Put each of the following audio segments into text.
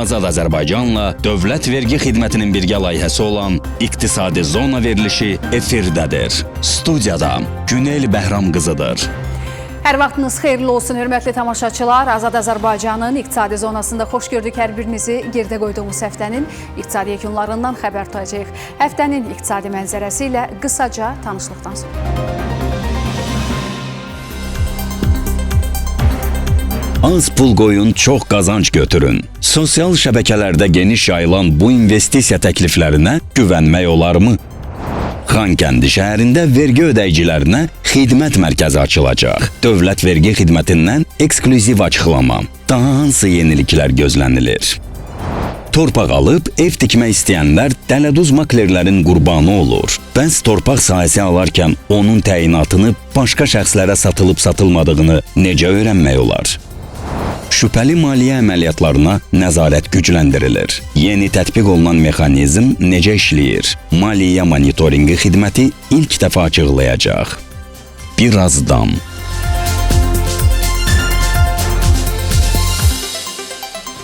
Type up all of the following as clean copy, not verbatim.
Azad Azərbaycanla Dövlət Vergi Xidmətinin birgə layihəsi olan İqtisadi Zona verilişi efirdədir. Studiyada Günel Bəhram qızıdır. Hər vaxtınız xeyirli olsun, hörmətli tamaşaçılar. Azad Azərbaycanın iqtisadi zonasında xoş gördük hər birinizi. Gerdə qoyduğumuz həftənin iqtisadi yekunlarından xəbər tutacağıq. Həftənin iqtisadi mənzərəsi ilə qısaca tanışlıqdan sonra. Az pul qoyun, çox qazanc götürün. Sosial şəbəkələrdə geniş yayılan bu investisiya təkliflərinə güvənmək olarmı? Xankəndi şəhərində vergi ödəyicilərinə xidmət mərkəzi açılacaq. Dövlət Vergi Xidmətindən eksklüziv açıqlama. Daha hansı yeniliklər gözlənilir? Torpaq alıb ev tikmək istəyənlər dələduz maklerlərin qurbanı olur. Bəs torpaq sahəsi alarkən onun təyinatını başqa şəxslərə satılıb-satılmadığını necə öyrənmək olar? Şübhəli maliyyə əməliyyatlarına nəzarət gücləndirilir. Yeni tətbiq olunan mexanizm necə işləyir? Maliyyə monitorinqi xidməti ilk dəfə açıqlayacaq. Birazdan.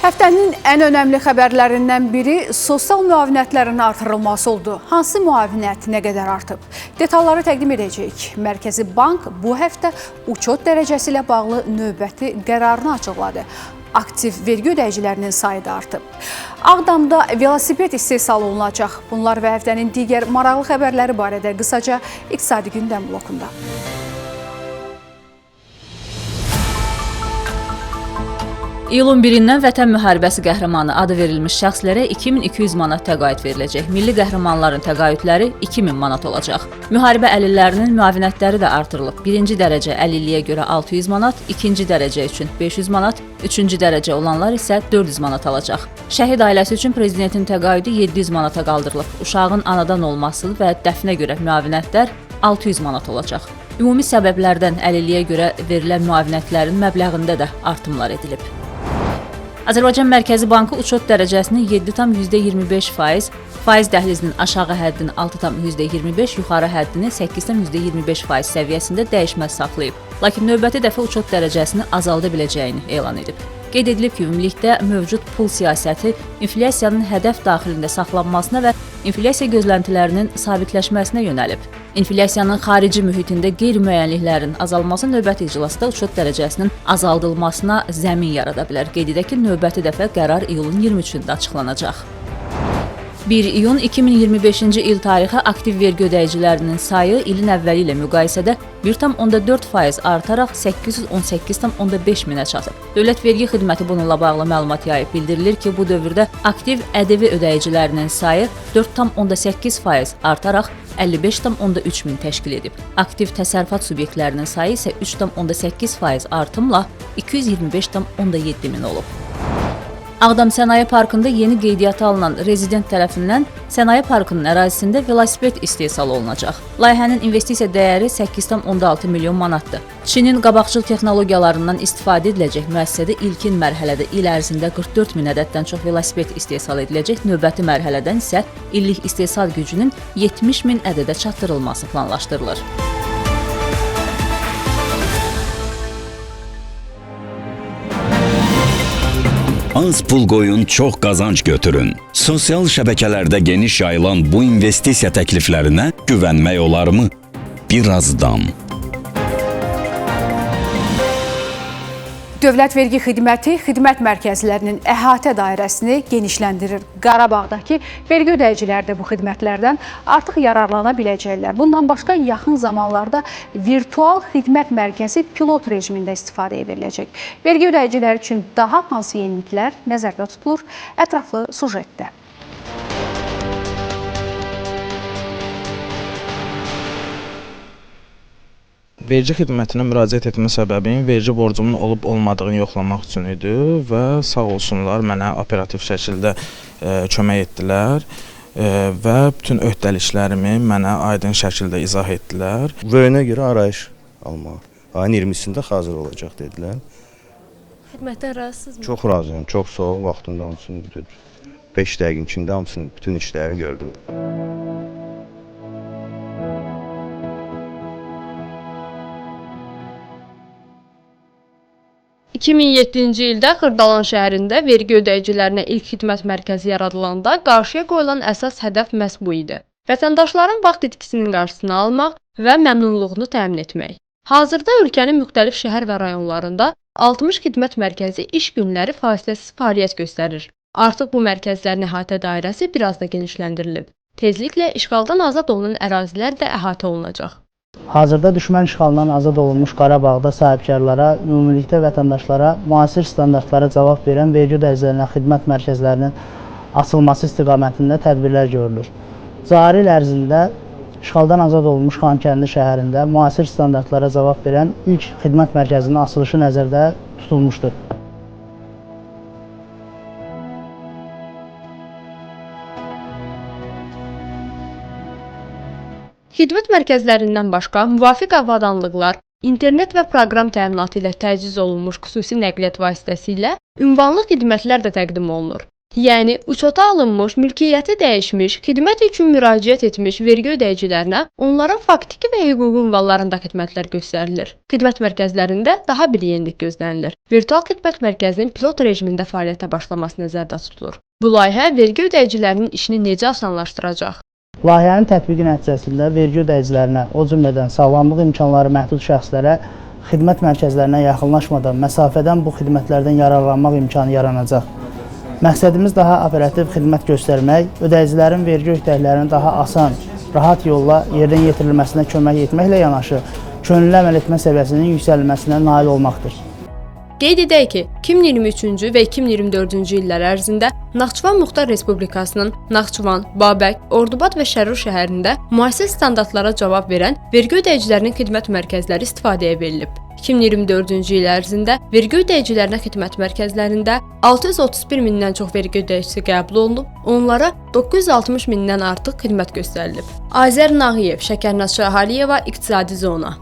Həftənin ən önəmli xəbərlərindən biri sosial müavinətlərin artırılması oldu. Hansı müavinət nə qədər artıb? Detalları təqdim edəcəyik. Mərkəzi Bank bu həftə uçot dərəcəsi ilə bağlı növbəti qərarını açıqladı. Aktiv vergi ödəyicilərinin sayı da artıb. Ağdamda velosiped istehsal olunacaq. Bunlar və həftənin digər maraqlı xəbərləri barədə qısaca iqtisadi gündəm blokunda. İyulun 1-dən Vətən müharibəsi qəhrəmanı adı verilmiş şəxslərə 2200 manat təqaüd veriləcək. Milli qəhrəmanların təqaüdləri 2000 manat olacaq. Müharibə əlillərinin müavinətləri də artırılıb. Birinci dərəcə əlilliyə görə 600 manat, ikinci dərəcə üçün 500 manat, üçüncü dərəcə olanlar isə 400 manat alacaq. Şəhid ailəsi üçün prezidentin təqaüdü 700 manata qaldırılıb. Uşağın anadan olması və dəfnə görə müavinətlər 600 manat olacaq. Ümumi səbəblərdən əlilliyə görə verilən müavinətlərin məbləğində də artımlar edilib. Azərbaycan Mərkəzi Bankı uçot dərəcəsini 7,25%, faiz dəhlizinin aşağı həddini 6,25%, yuxarı həddini 8,25% səviyyəsində dəyişməz saxlayıb. Lakin növbəti dəfə uçot dərəcəsini azalda biləcəyini elan edib. Qeyd edilib ki, ümumilikdə mövcud pul siyasəti inflyasiyanın hədəf daxilində saxlanmasına və inflyasiya gözləntilərinin sabitləşməsinə yönəlib. İnflyasiyanın xarici mühitində qeyri-müəyyənliklərin azalması növbəti iclasda uçot dərəcəsinin azaldılmasına zəmin yarada bilər. Qeyd edək ki, növbəti dəfə qərar iyulun 23-də açıqlanacaq. 1 iyun 2025-ci il tarixi aktiv vergi ödəyicilərinin sayı ilin əvvəli ilə müqayisədə 1,4% artaraq 818,5 minə çatıb. Dövlət Vergi Xidməti bununla bağlı məlumat yayıb. Bildirilir ki, bu dövrdə aktiv ƏDV ödəyicilərinin sayı 4,8% artaraq 55,3 min təşkil edib. Aktiv təsərrüfat subyektlərinin sayı isə 3,8% artımla 225,7 min olub. Ağdam Sənaye Parkında yeni qeydiyyata alınan rezident tərəfindən Sənaye Parkının ərazisində velosiped istehsal olunacaq. Layihənin investisiya dəyəri 8,6 milyon manatdır. Çinin qabaqcıl texnologiyalarından istifadə ediləcək müəssisədə ilkin mərhələdə il ərzində 44 min ədəddən çox velosiped istehsal ediləcək. Növbəti mərhələdən isə illik istehsal gücünün 70 min ədədə çatdırılması planlaşdırılır. Az pul qoyun, çox qazanc götürün. Sosial şəbəkələrdə geniş yayılan bu investisiya təkliflərinə güvənmək olarmı? Birazdan. Dövlət Vergi Xidməti xidmət mərkəzlərinin əhatə dairəsini genişləndirir. Qarabağdakı vergi ödəyiciləri də bu xidmətlərdən artıq yararlana biləcəklər. Bundan başqa yaxın zamanlarda virtual xidmət mərkəzi pilot rejimində istifadəyə veriləcək. Vergi ödəyiciləri üçün daha hansı yeniliklər nəzərdə tutulur? Ətraflı sujetdə. Vergi xidmətinə müraciət etmə səbəbim vergi borcumun olub-olmadığını yoxlamaq üçün idi və sağ olsunlar mənə operativ şəkildə kömək etdilər və bütün öhdəliklərimi mənə aydın şəkildə izah etdilər. Vöyünə görə arayış almaq. Ayın 20-sində hazır olacaq dedilər. Xidmətdən razısınızmı? Çox razıyam, çox sağ ol. Vaxtında hamısını 5 dəqiqin içində hamısını bütün işləri gördüm. 2007-ci ildə Xırdalan şəhərində vergi ödəyicilərinə ilk xidmət mərkəzi yaradılanda qarşıya qoyulan əsas hədəf məhz bu idi. Vətəndaşların vaxt itkisinin qarşısını almaq və məmnunluğunu təmin etmək. Hazırda ölkənin müxtəlif şəhər və rayonlarında 60 xidmət mərkəzi iş günləri fasiləsiz fəaliyyət göstərir. Artıq bu mərkəzlərin əhatə dairəsi biraz da genişləndirilib. Tezliklə işğaldan azad olunan ərazilər də əhatə olunacaq. Hazırda düşmən işğalından azad olunmuş Qarabağda sahibkarlara, ümumilikdə vətəndaşlara müasir standartlara cavab verən vergi ödəyicilərinə xidmət mərkəzlərinin açılması istiqamətində tədbirlər görülür. Cari il ərzində işğaldan azad olunmuş Xankəndi şəhərində müasir standartlara cavab verən ilk xidmət mərkəzinin açılışı nəzərdə tutulmuşdur. Xidmət mərkəzlərindən başqa müvafiq avadanlıqlar, internet və proqram təminatı ilə təchiz olunmuş xüsusi nəqliyyat vasitəsilə ünvanlı xidmətlər də təqdim olunur. Yəni, uçota alınmış, mülkiyyəti dəyişmiş, xidmət üçün müraciət etmiş vergi ödəyicilərinə onların faktiki və hüquqi ünvanlarında xidmətlər göstərilir. Xidmət mərkəzlərində daha bir yenilik gözlənilir. Virtual xidmət mərkəzinin pilot rejimində fəaliyyətə başlaması nəzərdə tutulur. Bu layihə vergi ödəyicilərinin işini necə asanlaşdıracaq? Layihənin tətbiqi nəticəsində vergi ödəyicilərinə, o cümlədən sağlamlıq imkanları məhdud şəxslərə xidmət mərkəzlərinə yaxınlaşmadan, məsafədən bu xidmətlərdən yararlanmaq imkanı yaranacaq. Məqsədimiz daha operativ xidmət göstərmək, ödəyicilərin vergi öhdəliklərinin daha asan, rahat yolla yerinə yetirilməsinə kömək etməklə yanaşı, könüllü əməl etmə səviyyəsinin yüksəlməsinə nail olmaqdır. Qeyd edək ki, 2023-cü və 2024-cü illər ərzində Naxçıvan Muxtar Respublikasının Naxçıvan, Babək, Ordubad və Şərur şəhərində müasir standartlara cavab verən vergi ödəyicilərinin xidmət mərkəzləri istifadəyə verilib. 2024-cü il ərzində vergi ödəyicilərinə xidmət mərkəzlərində 631 mindən çox vergi ödəyicisi qəbul olunub, onlara 960 mindən artıq xidmət göstərilib. Azər Nağıyev, Şəkərnaz Şahaliyeva, İqtisadi Zona.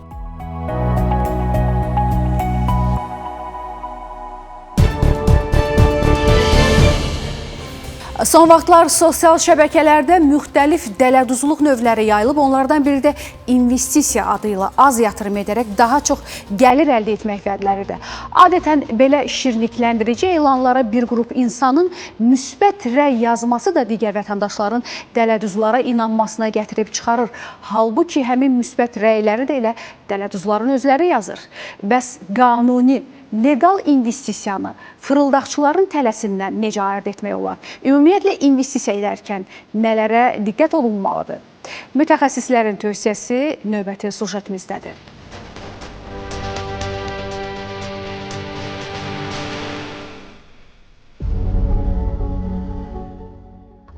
Son vaxtlar sosial şəbəkələrdə müxtəlif dələduzluq növləri yayılıb. Onlardan biri də investisiya adı ilə az yatırım edərək daha çox gəlir əldə etmək vədləridir. Adətən belə şirnikləndirici elanlara bir qrup insanın müsbət rəy yazması da digər vətəndaşların dələduzlara inanmasına gətirib çıxarır. Halbuki həmin müsbət rəyləri də elə dələduzların özləri yazır. Bəs qanuni legal investisiyanı fırıldaqçıların tələsindən necə ayırd etmək olar? Ümumiyyətlə, investisiya edərkən nələrə diqqət olunmalıdır? Mütəxəssislərin tövsiyəsi növbəti sujetimizdədir.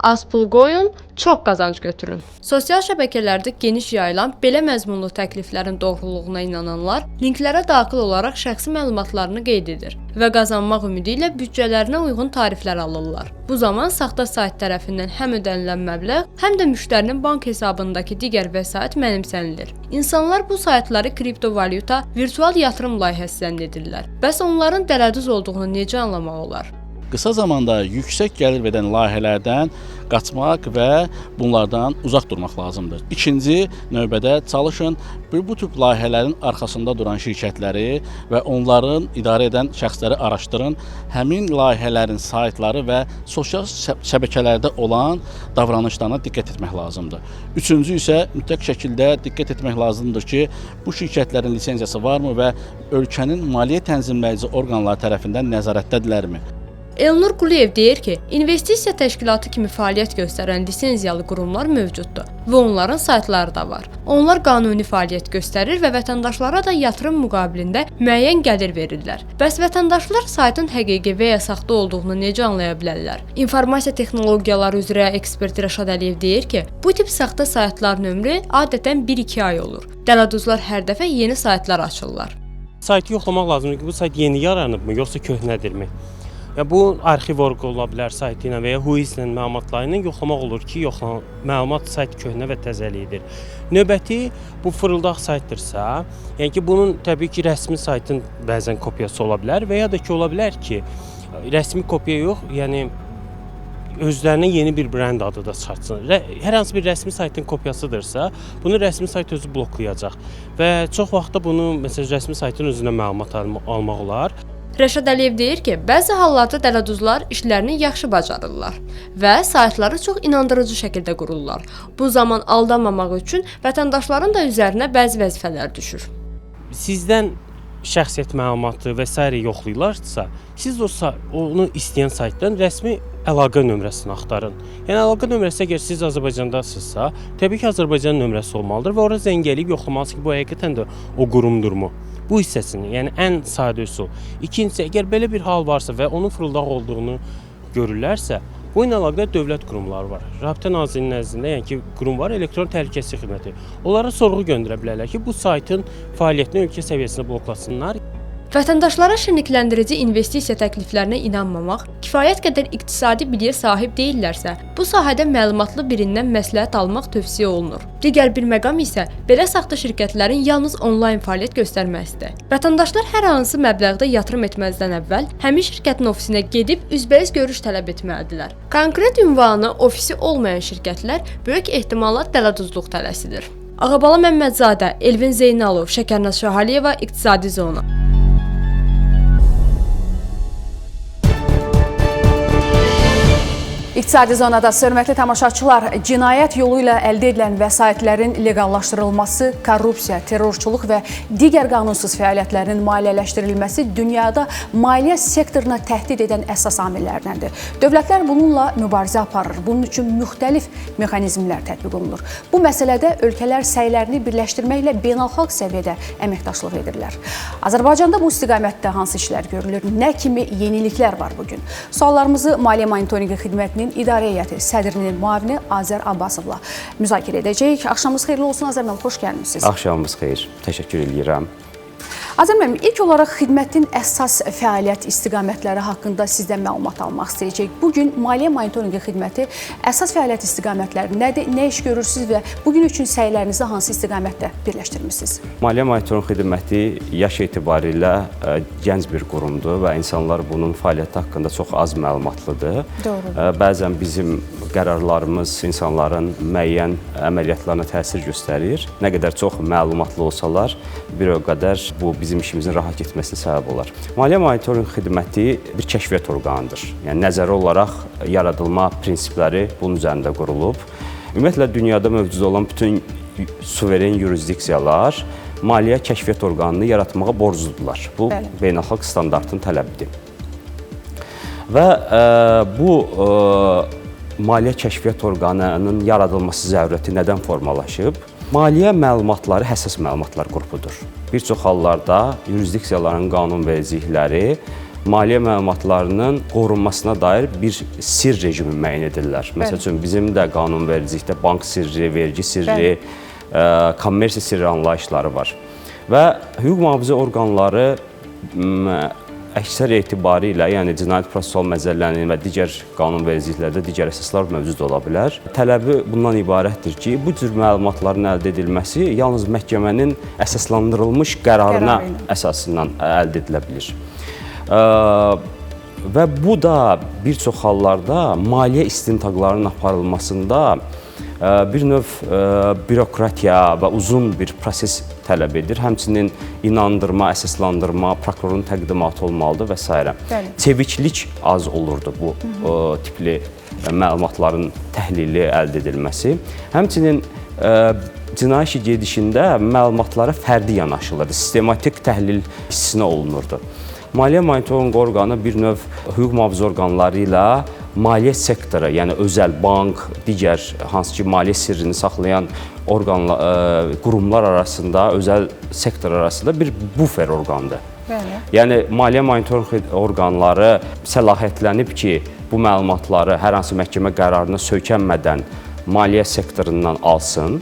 Az pul qoyun, çox qazanc götürün. Sosial şəbəkələrdə geniş yayılan belə məzmunlu təkliflərin doğruluğuna inananlar linklərə daxil olaraq şəxsi məlumatlarını qeyd edir və qazanmaq ümidi ilə büdcələrinə uyğun tariflər alırlar. Bu zaman saxta sayt tərəfindən həm ödənilən məbləğ, həm də müştərinin bank hesabındakı digər vəsait mənimsənilir. İnsanlar bu saytları kriptovalyuta, virtual yatırım layihəsi zənn edirlər. Bəs onların dələduz olduğunu necə anlamaq olar? Qısa zamanda yüksək gəlir verən layihələrdən qaçmaq və bunlardan uzaq durmaq lazımdır. İkinci növbədə çalışın bu tip layihələrin arxasında duran şirkətləri və onların idarə edən şəxsləri araşdırın. Həmin layihələrin saytları və sosial şəbəkələrdə olan davranışlarına diqqət etmək lazımdır. Üçüncü isə mütləq şəkildə diqqət etmək lazımdır ki, bu şirkətlərin lisenziyası varmı və ölkənin maliyyə tənzimləyici orqanları tərəfindən nəzarətdədirlərmi? Elnur Quliyev deyir ki, investisiya təşkilatı kimi fəaliyyət göstərən lisenziyalı qurumlar mövcuddur və onların saytları da var. Onlar qanuni fəaliyyət göstərir və vətəndaşlara da yatırım müqabilində müəyyən gəlir verirlər. Bəs vətəndaşlar saytın həqiqi və ya saxta olduğunu necə anlaya bilərlər? İnformasiya texnologiyaları üzrə ekspert Rəşad Əliyev deyir ki, bu tip saxta saytların ömrü adətən 1-2 ay olur. Dələduzlar hər dəfə yeni saytlar açırlar. Saytı yoxlamaq lazımdır ki, bu sayt yeni yaranıbmı, yoxsa köhnədirmi? Bu arxiv orqu ola bilər saytı ilə və ya WHOIS ilə məlumatları ilə yoxlamaq olur ki, məlumat sayt köhnə və təzəliyidir. Növbəti bu fırıldaq saytdırsa, yəni ki, bunun təbii ki, rəsmi saytın bəzən kopyası ola bilər və ya da ki, ola bilər ki, rəsmi kopya yox, yəni özlərinə yeni bir brend adı da çıxartsın. Hər hansı bir rəsmi saytın kopyasıdırsa, bunu rəsmi sayt özü bloklayacaq və çox vaxtda bunu məsələn rəsmi saytın özündən məlumat almaq olar. Rəşad Əliyev deyir ki, bəzi hallarda dələduzlar işlərini yaxşı bacarırlar və saytları çox inandırıcı şəkildə qururlar. Bu zaman aldanmamaq üçün vətəndaşların da üzərinə bəzi vəzifələr düşür. Sizdən şəxsiyyət məlumatı və s. yoxlayırlarsa, siz onu istəyən saytdan rəsmi əlaqə nömrəsini axtarın. Yəni əlaqə nömrəsi əgər siz Azərbaycandasınızsa, təbii ki, Azərbaycan nömrəsi olmalıdır və ora zəng eləyib yoxlamalısınız ki, bu həqiqətən də o qurumdurmu? Bu hissəsini, yəni ən sadə üsul. İkincisi, əgər belə bir hal varsa və onun fırıldaq olduğunu görürlərsə, bu ilə əlaqədar dövlət qurumları var. Rabitə Nazirliyinin nəzdində, yəni ki, qurum var, elektron təhlükəsizlik xidməti. Onlara sorğu göndərə bilərlər ki, bu saytın fəaliyyətini ölkə səviyyəsində bloklasınlar. Vətəndaşlara şirnikləndirici investisiya təkliflərinə inanmamaq, kifayət qədər iqtisadi biliyə sahib deyillərsə, bu sahədə məlumatlı birindən məsləhət almaq tövsiyə olunur. Digər bir məqam isə belə saxta şirkətlərin yalnız onlayn fəaliyyət göstərməsidir. Vətəndaşlar hər hansı məbləğdə yatırım etməzdən əvvəl həmin şirkətin ofisinə gedib üzbəüz görüş tələb etməlidirlər. Konkret ünvanı, ofisi olmayan şirkətlər böyük ehtimalla dələduzluq tələsidir. Ağabala Məmmədzadə, Elvin Zeynalov, Şəkərnaz Şahaliyeva, İqtisadi Zona. İqtisadi zonada hörmətli tamaşaçılar, cinayət yolu ilə əldə edilən vəsaitlərin leqallaşdırılması, korrupsiya, terrorçuluq və digər qanunsuz fəaliyyətlərin maliyyələşdirilməsi dünyada maliyyə sektoruna təhdid edən əsas amillərdəndir. Dövlətlər bununla mübarizə aparır. Bunun üçün müxtəlif mexanizmlər tətbiq olunur. Bu məsələdə ölkələr səylərini birləşdirməklə beynəlxalq səviyyədə əməkdaşlıq edirlər. Azərbaycanda bu istiqamətdə hansı işlər görülür? Nə kimi yeniliklər var bugün? Suallarımızı Maliyyə Monitorinqi Xidmətinin İdarə Heyəti sədrinin müavini Azər Abbasovla müzakirə edəcəyik. Axşamınız xeyirli olsun Azər müəllim, xoş gəlmisiniz. Axşamınız xeyir. Təşəkkür edirəm. Azər müəllim, ilk olaraq xidmətin əsas fəaliyyət istiqamətləri haqqında sizdən məlumat almaq istəyəcəyik. Bugün Maliyyə Monitorinqi Xidməti əsas fəaliyyət istiqamətləri nədir, nə iş görürsünüz və bugün üçün səylərinizi hansı istiqamətdə birləşdirmisiniz? Maliyyə Monitorinqi Xidməti yaş etibarilə gənc bir qurumdur və insanlar bunun fəaliyyəti haqqında çox az məlumatlıdır. Doğrudur. Bəzən bizim qərarlarımız insanların müəyyən əməliyyatlarına təsir göstərir. Nə qədər çox məlumatlı olsalar, bir o qədər bu bizim işimizin rahat getməsinə səbəb olar. Maliyyə Monitorinqi Xidməti bir kəşfiyyat orqanıdır. Yəni nəzəri olaraq yaradılma prinsipləri bunun üzərində qurulub. Ümumiyyətlə dünyada mövcud olan bütün suveren yurisdiksiyalar maliyyə kəşfiyyat orqanını yaratmağa borcludular. Bu beynəlxalq standartın tələbidir. Və bu maliyyə kəşfiyyat orqanının yaradılması zərurəti nədən formalaşıb? Maliyyə məlumatları həssas məlumatlar qrupudur. Bir çox hallarda yurisdiksiyaların qanunvericilikləri maliyyə məlumatlarının qorunmasına dair bir sir rejimi müəyyən edirlər. Məsəl üçün, bizim də qanunvericilikdə bank sirri, vergi sirri, kommersiya sirri anlayışları var. Və hüquq mühafizə orqanları əksər etibarilə, yəni Cinayət Prosessual Məcəllənin və digər qanunvericiliklərdə digər əsaslar mövcud ola bilər. Tələbi bundan ibarətdir ki, bu cür məlumatların əldə edilməsi yalnız məhkəmənin əsaslandırılmış qərarına əsasından əldə edilə bilir. Və bu da bir çox hallarda maliyyə istintaqlarının aparılmasında bir növ bürokratiya və uzun bir proses tələb edir. Həmçinin inandırma, əsaslandırma, prokurorun təqdimatı olmalıdır və s. Çeviklik az olurdu bu tipli məlumatların təhlili əldə edilməsi. Həmçinin cinayət işi gedişində məlumatlara fərdi yanaşılırdı, sistematik təhlil hissinə olunurdu. Maliyyə Monitorinqi orqanı bir növ hüquq mühafizə orqanları ilə maliyyə sektoru, yəni özəl bank, digər hansı ki maliyyə sirrini saxlayan qurumlar arasında, özəl sektor arasında bir bufer orqandır. Yəni maliyyə monitorinq orqanları səlahiyyətlənib ki, bu məlumatları hər hansı məhkəmə qərarına söykənmədən maliyyə sektorundan alsın,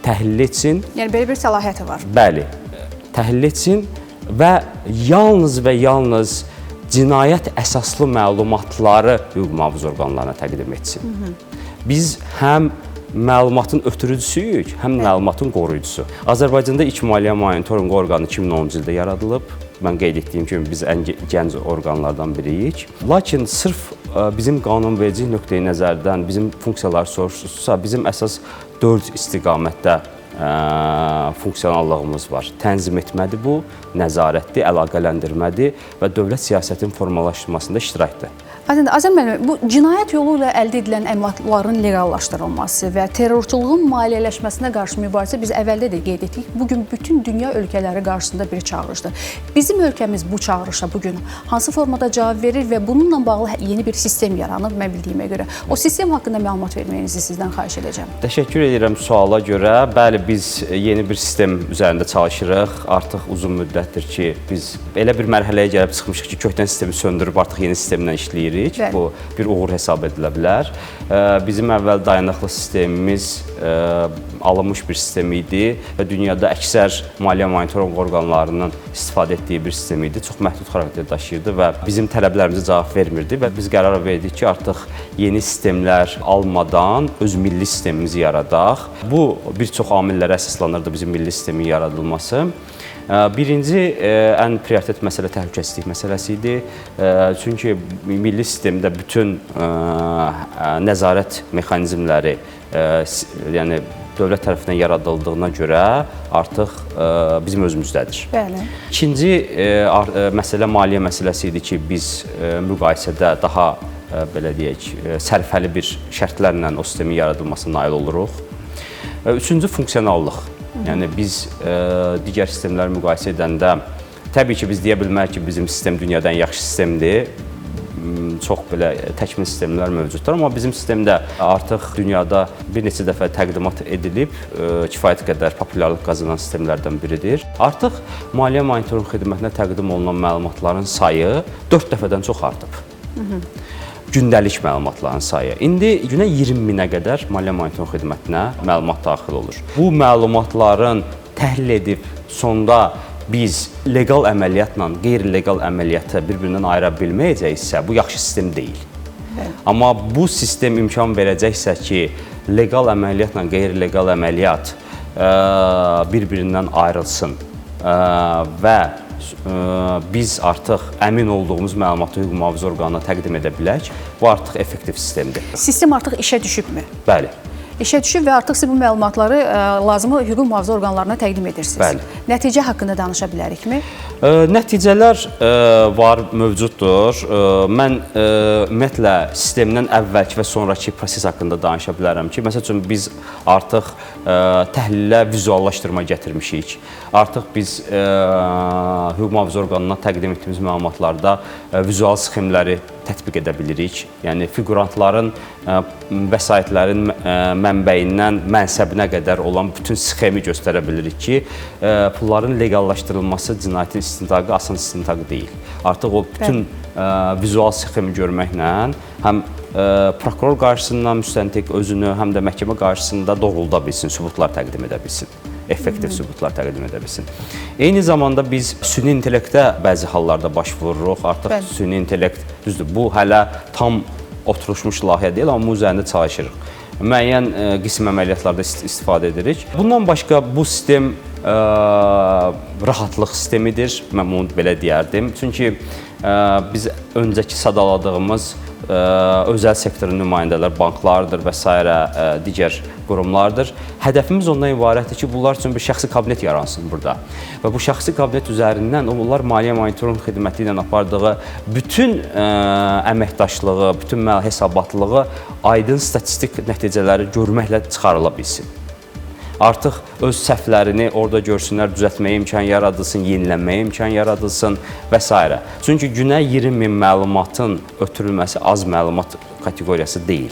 təhlil etsin. Yəni belə bir səlahiyyəti var. Bəli, təhlil etsin və yalnız cinayət əsaslı məlumatları hüquq mühafizə orqanlarına təqdim etsin. Biz həm məlumatın ötürücüsüyük, həm məlumatın qoruyucusu. Azərbaycanda ilk maliyyə monitorinqi orqanı 2010-cu ildə yaradılıb. Mən qeyd etdiyim kimi biz ən gənc orqanlardan biriyik. Lakin sırf bizim qanunvericilik nöqteyi nəzərdən bizim funksiyaları soruşursa, bizim əsas 4 istiqamətdə funksionallığımız var. Tənzim etmədir bu, nəzarətdir, əlaqələndirmədir və dövlət siyasətinin formalaşdırmasında iştirakdır. Aydındır. Azəm müəllim, bu cinayət yolu ilə əldə edilən əmlakların legallaşdırılması və terrorçuluğun maliyyələşməsinə qarşı mübarizə biz əvvəldə də qeyd etdik. Bugün bütün dünya ölkələri qarşısında bir çağırışdır. Bizim ölkəmiz bu çağırışa bugün hansı formada cavab verir və bununla bağlı yeni bir sistem yaranıb mən bildiyimə görə. O sistem haqqında məlumat verməyinizi sizdən xahiş edəcəm. Təşəkkür edirəm suala görə. Bəli, biz yeni bir sistem üzərində çalışırıq. Artıq uzun müddətdir ki, biz elə bir mərhələyə gəlib çıxmışıq ki, köhnə sistemi söndürüb artıq yeni sistemlə işləyirik. Bu bir uğur hesab edilə bilər. Bizim əvvəl dayanıqlı sistemimiz alınmış bir sistem idi və dünyada əksər maliyyə monitorinq orqanlarının istifadə etdiyi bir sistem idi. Çox məhdud xarakter daşıyırdı və bizim tələblərimizə cavab vermirdi və biz qərar verdik ki, artıq yeni sistemlər almadan öz milli sistemimizi yaradaq. Bu bir çox amillərə əsaslanırdı bizim milli sistemin yaradılması. Birinci, ən prioritet məsələ təhlükəsizlik məsələsi idi. Çünki milli sistemdə bütün nəzarət mexanizmləri, yəni dövlət tərəfindən yaradıldığına görə artıq bizim özümüzdədir. Bəli. İkinci məsələ maliyyə məsələsi idi ki, biz müqayisədə daha belə deyək, sərfəli bir şərtlərlə o sistemin yaradılmasına nail oluruq. Üçüncü, funksionallıq. Yəni biz digər sistemləri müqayisə edəndə təbii ki, biz deyə bilmərik ki, bizim sistem dünyadan yaxşı sistemdir. Çox belə təkmil sistemlər mövcuddur, amma bizim sistemdə artıq dünyada bir neçə dəfə təqdimat edilib, kifayət qədər populyarlıq qazanan sistemlərdən biridir. Artıq maliyyə monitorinq xidmətinə təqdim olunan məlumatların sayı 4 dəfədən çox artıb. Gündəlik məlumatların sayı. İndi günə 20 minə qədər maliyyə monitorinq xidmətinə məlumat daxil olur. Bu məlumatların təhlil edib sonda biz leqal əməliyyatla qeyri-leqal əməliyyatı bir-birindən ayıra bilməyəcəksə, bu yaxşı sistem deyil. Amma bu sistem imkan verəcəksə ki, leqal əməliyyatla qeyri-leqal əməliyyat bir-birindən ayrılsın və biz artıq əmin olduğumuz məlumatı hüquq mühafizə orqanına təqdim edə bilək. Bu artıq effektiv sistemdir. Sistem artıq işə düşübmü? Bəli. İşə düşüb və artıq siz bu məlumatları lazımı hüquq mühafizə orqanlarına təqdim edirsiniz. Bəli. Nəticə haqqında danışa bilərikmi? Nəticələr var, mövcuddur. Mən ümumiyyətlə sistemdən əvvəlki və sonraki proses haqqında danışa bilərəm ki, məsəl üçün biz artıq təhlilə vizuallaşdırma gətirmişik. Artıq biz hüquq mühafizə orqanına təqdim etdiyimiz məlumatlarda vizual sxemləri tətbiq edə bilirik. Yəni fiqurantların vəsaitlərin mənbəyindən mənsəbinə qədər olan bütün sxemi göstərə bilirik ki, pulların legallaşdırılması cinayətin istintaqı asan istintaq deyil. Artıq o bütün vizual sxemi görməklə həm prokuror qarşısında müstəntiq özünü, həm də məhkəmə qarşısında doğrulda bilsin, sübutlar təqdim edə bilsin. Effektiv sübutlar təqdim edə bilsin. Eyni zamanda biz süni intellektə bəzi hallarda baş vururuq. Artıq süni intellekt, düzdür, bu hələ tam oturuşmuş layihə deyil, amma bu üzərində çalışırıq. Müəyyən qism əməliyyatlarda istifadə edirik. Bundan başqa bu sistem rahatlıq sistemidir, mən bunu belə deyərdim. Çünki biz öncəki sadaladığımız özəl sektorun nümayəndələr, banklardır və s. digər qurumlardır. Hədəfimiz ondan ibarətdir ki, bunlar üçün bir şəxsi kabinet yaransın burada. Və bu şəxsi kabinet üzərindən onlar maliyyə monitorinq xidməti ilə apardığı bütün əməkdaşlığı, bütün hesabatlığı, aydın statistik nəticələri görməklə çıxarıla bilsin. Artıq öz səhvlərini orada görsünlər, düzəltməyə imkan yaradılsın, yenilənməyə imkan yaradılsın və s. Çünki günə 20 min məlumatın ötürülməsi az məlumat kateqoriyası deyil.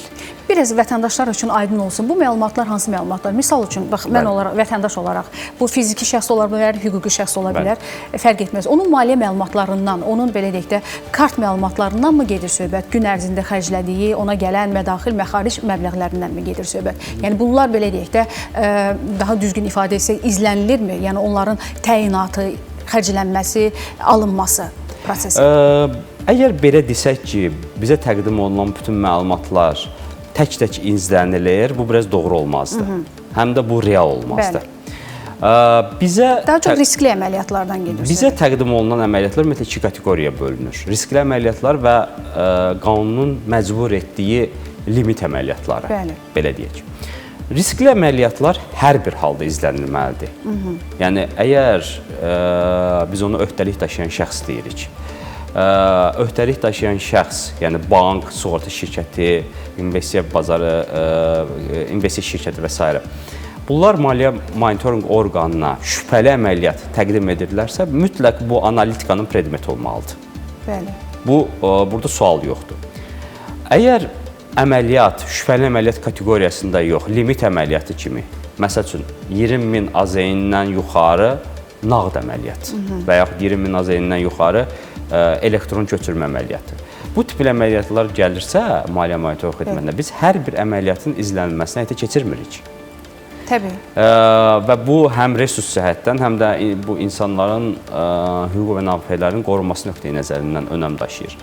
Biraz vətəndaşlar üçün aydın olsun. Bu məlumatlar hansı məlumatlar? Misal üçün, bax, mən vətəndaş olaraq, bu fiziki şəxs ola bilər, hüquqi şəxs ola bilər, fərq etməz. Onun maliyyə məlumatlarından, onun belə deyək də, kart məlumatlarından mı gedir söhbət? Gün ərzində xərclədiyi, ona gələn mədaxil, məxaric məbləğlərindən mi gedir söhbət? Yəni, bunlar belə deyək də, daha düzgün ifadə etsək, izlənilirmi? Yəni, onların təyinatı, xərclənməsi, alınması prosesi. Əgər belə desək ki, bizə təqdim olunan bütün məlumatlar tək-tək izlənilir, bu biraz doğru olmazdı. Həm də bu real olmazdı. Daha çox riskli əməliyyatlardan gedir. Bizə təqdim olunan əməliyyatlar ümumiyyətlə 2 kateqoriyaya bölünür. Riskli əməliyyatlar və qanunun məcbur etdiyi limit əməliyyatları, belə deyək. Riskli əməliyyatlar hər bir halda izlənilməlidir. Yəni əgər biz onu öhdəlik daşıyan şəxs deyirik. Öhdəlik daşıyan şəxs, yəni bank, sığorta şirkəti, investisiya bazarı, investisiya şirkəti və s. Bunlar maliyyə monitorinq orqanına şübhəli əməliyyat təqdim edirlərsə, mütləq bu analitikanın predmeti olmalıdır. Bəli. Burada sual yoxdur. Əgər əməliyyat şübhəli əməliyyat kateqoriyasında yox, limit əməliyyatı kimi, məsəl üçün 20.000 AZN-dən yuxarı nağd əməliyyat və yaxud 20.000 AZN-dən yuxarı elektron köçürmə əməliyyatı. Bu tip əməliyyatlar gəlirsə maliyyə monitorinq xidmətinə biz hər bir əməliyyatın izlənilməsinə həyata keçirmirik. Təbii. Və bu həm resurs cəhətdən, həm də bu insanların hüquq və müdafiələrin qorunması nöqteyi nəzərindən önəm daşıyır.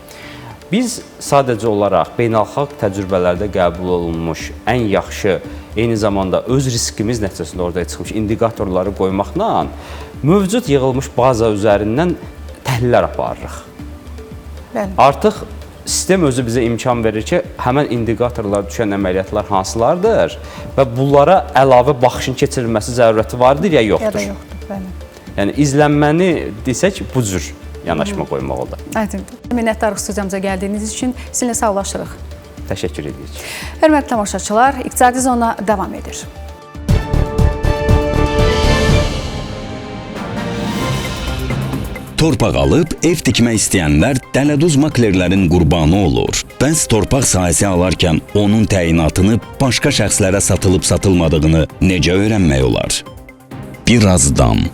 Biz sadəcə olaraq beynəlxalq təcrübələrdə qəbul olunmuş ən yaxşı, eyni zamanda öz riskimiz nəticəsində ortaya çıxmış indikatorları qoymaqla mövcud yığılmış baza üzərindən təhlillər aparırıq. Bəli. Artıq sistem özü bizə imkan verir ki, həmən indikatorlar düşən əməliyyatlar hansılardır və bunlara əlavə baxışın keçirilməsi zərurəti vardır ya yoxdur. Ya da yoxdur, bəli. Yəni izlənməni desək bu cür yanaşma qoymaq oldu. Aydındır. Minnətdarıq studiyamıza gəldiyiniz üçün. Sizinlə sağlaşırıq. Təşəkkür edirik. Hörmətli tamaşaçılar, İqtisadi Zona davam edir. Torpaq alıb ev tikmək istəyənlər dələduz maklerlərin qurbanı olur. Bəs torpaq sahəsi alarkən onun təyinatını başqa şəxslərə satılıb satılmadığını necə öyrənmək olar? Birazdan.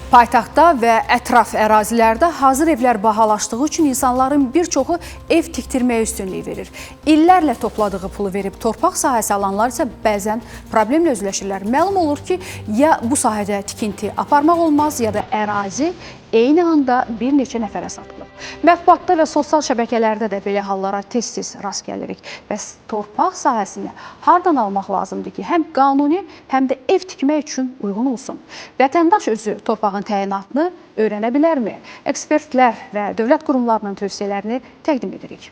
Paytaxtda və ətraf ərazilərdə hazır evlər bahalaşdığı üçün insanların bir çoxu ev tikdirməyə üstünlük verir. İllərlə topladığı pulu verib torpaq sahəsi alanlar isə bəzən problemlə üzləşirlər. Məlum olur ki, ya bu sahədə tikinti aparmaq olmaz, ya da ərazi eyni anda bir neçə nəfərə satılıb. Mətbuatda və sosial şəbəkələrdə də belə hallara tez-tez rast gəlirik. Bəs torpaq sahəsini hardan almaq lazımdır ki, həm qanuni, həm də ev tikmək üçün uyğun olsun? Vətəndaş özü torpağın təyinatını öyrənə bilərmi? Ekspertlər və dövlət qurumlarının tövsiyələrini təqdim edirik.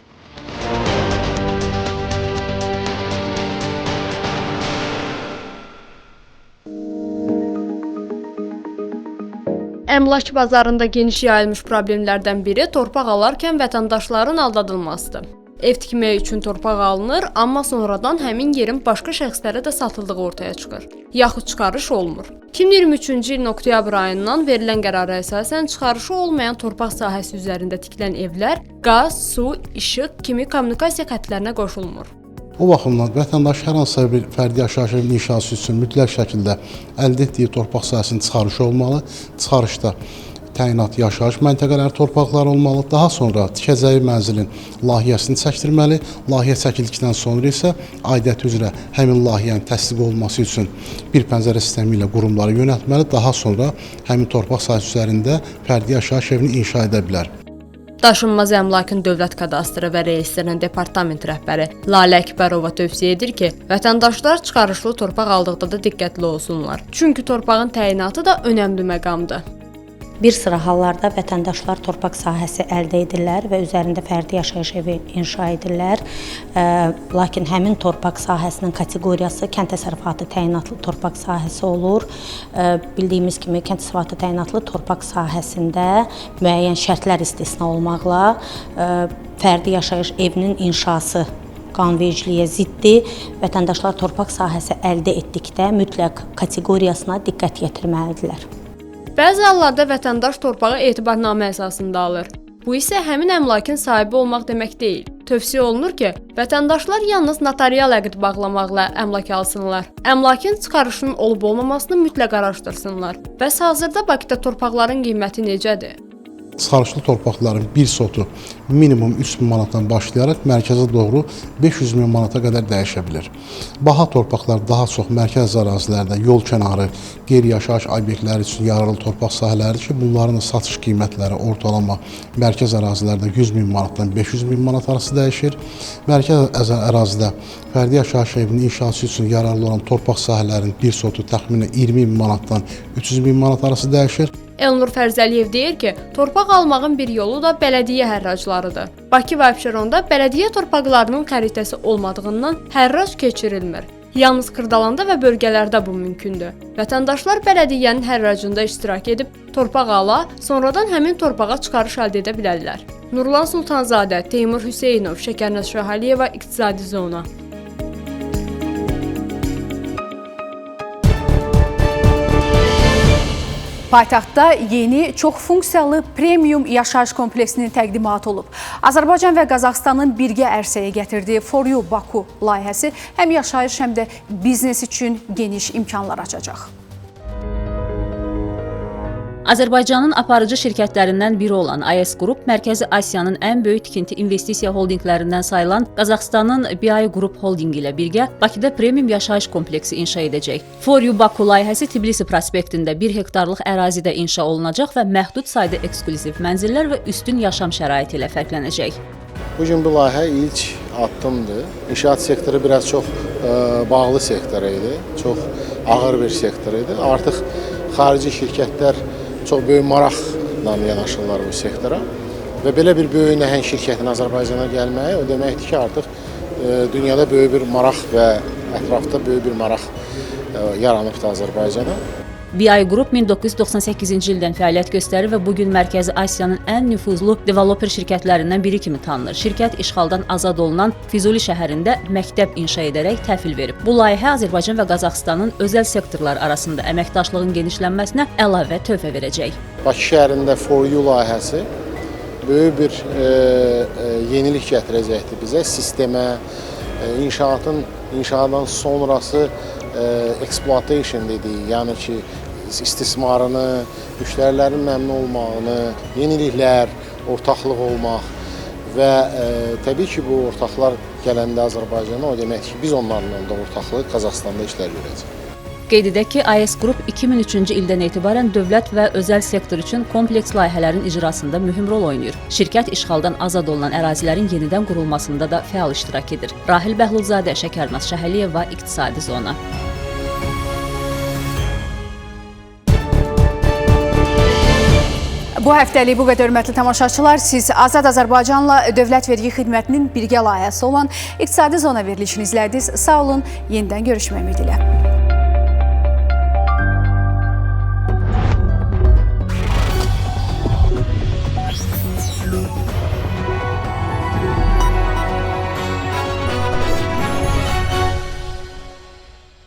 Əmlak bazarında geniş yayılmış problemlərdən biri torpaq alarkən vətəndaşların aldadılmasıdır. Ev tikmək üçün torpaq alınır, amma sonradan həmin yerin başqa şəxslərə də satıldığı ortaya çıxır. Yaxud çıxarış olmur. 2023-cü ilin oktyabr ayından verilən qərara əsasən çıxarışı olmayan torpaq sahəsi üzərində tikilən evlər qaz, su, işıq kimi kommunikasiya xəttlərinə qoşulmur. O baxımdan vətəndaş hər hansısa bir fərdi yaşayış evinin inşası üçün mütləq şəkildə əldə etdiyi torpaq sahəsinin çıxarışı olmalı. Çıxarışda təyinat yaşayış məntəqələri torpaqlar olmalı. Daha sonra tikəcəyi mənzilin layihəsini çəkdirməli. Layihə çəkildikdən sonra isə aidiyyəti üzrə həmin layihənin təsdiq olunması üçün bir pəncərə sistemi ilə qurumları yönəltməli. Daha sonra həmin torpaq sahəsi üzərində fərdi yaşayış evini inşa edə bilər. Daşınmaz əmlakın dövlət kadastrı və reyestrinin departament rəhbəri Lalə Əkbərova tövsiyə edir ki, vətəndaşlar çıxarışlı torpaq aldıqda da diqqətli olsunlar. Çünki torpağın təyinatı da önəmli məqamdır. Bir sıra hallarda vətəndaşlar torpaq sahəsi əldə edirlər və üzərində fərdi yaşayış evi inşa edirlər. Lakin həmin torpaq sahəsinin kateqoriyası kənd təsərrüfatı təyinatlı torpaq sahəsi olur. Bildiyimiz kimi kənd təsərrüfatı təyinatlı torpaq sahəsində müəyyən şərtlər istisna olmaqla fərdi yaşayış evinin inşası qanunvericiliyə ziddir. Vətəndaşlar torpaq sahəsi əldə etdikdə mütləq kateqoriyasına diqqət yetirməlidirlər. Bəzi hallarda vətəndaş torpağı etibarnamə əsasında alır. Bu isə həmin əmlakın sahibi olmaq demək deyil. Tövsiyə olunur ki, vətəndaşlar yalnız notarial əqd bağlamaqla əmlak alsınlar. Əmlakın çıxarışının olub-olmamasını mütləq araşdırsınlar. Bəs hazırda Bakıda torpaqların qiyməti necədir? Çıxarışlı torpaqların bir sotu minimum 3.000 manatdan başlayaraq mərkəzə doğru 500.000 manata qədər dəyişə bilir. Baha torpaqlar daha çox mərkəz ərazilərdə, yol kənarı, qeyri-yaşayış obyektləri üçün yararlı torpaq sahələridir ki, bunların satış qiymətləri ortalama mərkəz ərazilərdə 100.000 manatdan 500.000 manat arası dəyişir. Mərkəz ərazidə fərdi yaşayış evinin inşası üçün yararlı olan torpaq sahələrinin bir sotu təxminən 20.000 manatdan 300.000 manat arası dəyişir. Elnur Fərzəliyev deyir ki, torpaq almağın bir yolu da bələdiyyə hərraclarıdır. Bakı və Abşeronda bələdiyyə torpaqlarının xəritəsi olmadığından hərrac keçirilmir. Yalnız Kırdalanda və bölgələrdə bu mümkündür. Vətəndaşlar bələdiyyənin hərracında iştirak edib torpaq ala, sonradan həmin torpağa çıxarış əldə edə bilərlər. Nurlan Sultanzadə, Teymur Hüseynov, Şəkərnaz Şahaliyeva, İqtisadi Zona. Paytaxtda yeni, çox funksiyalı premium yaşayış kompleksinin təqdimatı olub. Azərbaycan və Qazaxıstanın birgə ərsəyə gətirdiyi For You Baku layihəsi həm yaşayış, həm də biznes üçün geniş imkanlar açacaq. Azərbaycanın aparıcı şirkətlərindən biri olan AES Qrup, Mərkəzi Asiyanın ən böyük tikinti investisiya holdinqlərindən sayılan Qazaxıstanın BI Group Holding ilə birgə Bakıda premium yaşayış kompleksi inşa edəcək. For You Baku layihəsi Tbilisi prospektində 1 hektarlıq ərazidə inşa olunacaq və məhdud sayda ekskluziv mənzillər və üstün yaşam şəraiti ilə fərqlənəcək. Bugün bu layihə ilk addımdır. İnşaat sektoru biraz çox bağlı sektor idi, çox ağır bir sektor idi. Artıq xarici şirkətlər çox böyük maraqla yanaşırlar bu sektora və belə bir böyük nəhəng şirkətin Azərbaycana gəlməyi o deməkdir ki, artıq dünyada böyük bir maraq və ətrafda böyük bir maraq yaranıbdır Azərbaycana. BI Group 1998-ci ildən fəaliyyət göstərir və bugün Mərkəzi Asiyanın ən nüfuzlu developer şirkətlərindən biri kimi tanınır. Şirkət işğaldan azad olunan Füzuli şəhərində məktəb inşa edərək təhvil verib. Bu layihə Azərbaycan və Qazaxıstanın özəl sektorlar arasında əməkdaşlığın genişlənməsinə əlavə töhfə verəcək. Bakı şəhərində For You layihəsi böyük bir yenilik gətirəcəkdir bizə, sistemə, inşaatdan sonrası exploitation dediyi, yəni ki, istismarını, müştərilərin məmnun olmağını, yeniliklər, ortaqlıq olmaq və təbii ki, bu ortaqlar gələndə Azərbaycana, o deməkdir ki, biz onlarla da ortaqlıq Qazaxıstanda işlər görəcəyik. Qeyd edək ki, AES Group 2003-cü ildən etibarən dövlət və özəl sektor üçün kompleks layihələrin icrasında mühüm rol oynayır. Şirkət işğaldan azad olunan ərazilərin yenidən qurulmasında da fəal iştirak edir. Rahil Bəhlulzadə, Şəkərnaz Şahaliyeva, İqtisadi Zona. Bu həftəlik bu qədər hörmətli tamaşaçılar. Siz Azad Azərbaycanla Dövlət Vergi Xidmətinin birgə layihəsi olan İqtisadi Zona verilişini izlədiniz. Sağ olun, yenidən görüşmək ümidi ilə.